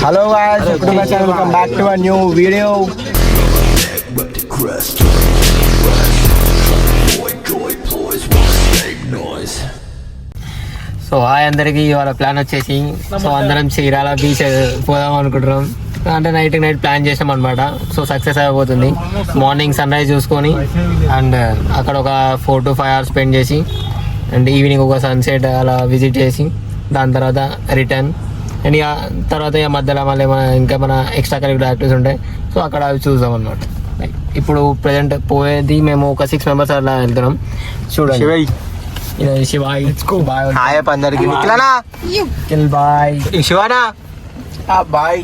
Hello guys, welcome to my channel. Welcome back to a new video. So hi అందరికి ఇవాళ plan వచ్చేసి so అందరం Chirala beach పోదాం అనుకుంటున్నాం. అంటే నైట్ ప్లాన్ చేసాం అనమాట. సో సక్సెస్ అయిపోతుంది. మార్నింగ్ సన్ రైజ్ చూసుకొని అండ్ అక్కడ ఒక 4 to 5 hours స్పెండ్ చేసి అండ్ ఈవినింగ్ ఒక సన్సెట్ అలా విజిట్ చేసి దాని తర్వాత రిటర్న్ అండ్ ఇక తర్వాత ఇక మధ్యలో మళ్ళీ ఇంకా మన ఎక్స్ట్రా కరిక్యులర్ యాక్టివిటీస్ ఉంటాయి. సో అక్కడ అవి చూసాం అనమాట. ఇప్పుడు ప్రజెంట్ పోయేది మేము ఒక 6 members అలా వెళ్తున్నాం. చూడండి శివాయ్ బాయ్ హాయ్ అందరికి. నిఖిలనా బాయ్ శివానా బాయ్.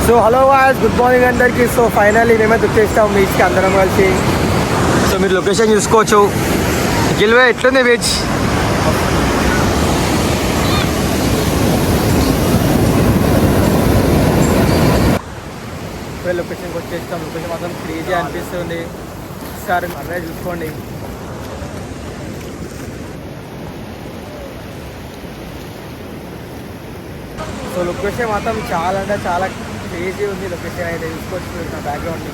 So hello guys, good morning అందరికి. సో ఫైనల్లీ మేమైతే వచ్చేస్తాం బీచ్కి అందరం కలిసి. సో మీరు లొకేషన్ చూసుకోవచ్చు. గెలివే ఎట్లుంది బీచ్? లొకేషన్కి వచ్చేస్తాం. లొకేషన్ మాత్రం క్రేజీ అనిపిస్తుంది. ఒకసారి అన్నీ చూసుకోండి. సో లొకేషన్ మాత్రం చాలా అంటే చాలా క్రేజీ ఉంది. లొకేషన్ అయితే చూసుకోవచ్చు నా బ్యాక్గ్రౌండ్ని.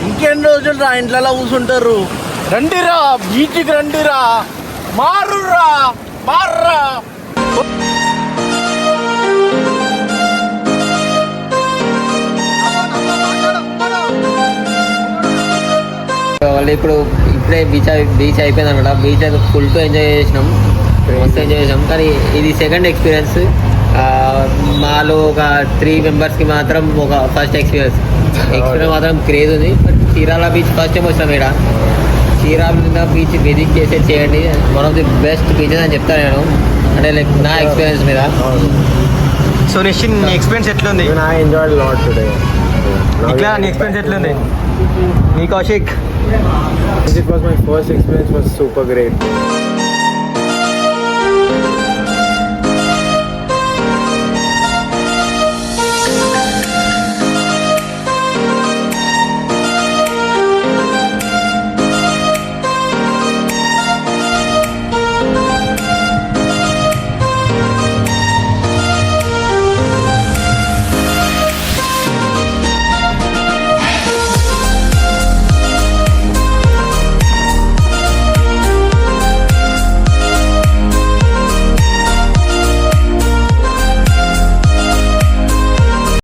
ఇంకెన్ని రోజులు రా ఇంట్లో కూర్చుంటారు? రండిరా బీచ్కి, రండిరా, మారురా మారురా. వాళ్ళు ఇప్పుడే బీచ్ అయిపోయింది అనమాట. బీచ్ అయితే ఫుల్ టు ఎంజాయ్ చేసినాం, మస్తు ఎంజాయ్ చేసాం. కానీ ఇది సెకండ్ ఎక్స్పీరియన్స్. మాలో ఒక 3 members మాత్రం ఒక ఫస్ట్ ఎక్స్పీరియన్స్ మాత్రం క్రేజ్ ఉంది. But Chirala beach first time వచ్చినాం. ఇక్కడ చీరాల బీచ్ విజిట్ చేయండి. One of the best beaches అని చెప్తాను నేను, అంటే లైక్ నా ఎక్స్పీరియన్స్ మీద. సో నిశ్చిన్, నీ ఎక్స్పీరియన్స్ ఎట్లుంది? I enjoyed a lot today. ఇట్లా నీ ఎక్స్పీరియన్స్ ఎట్లుంది? నీ Kaushik? It was my first experience, was super great.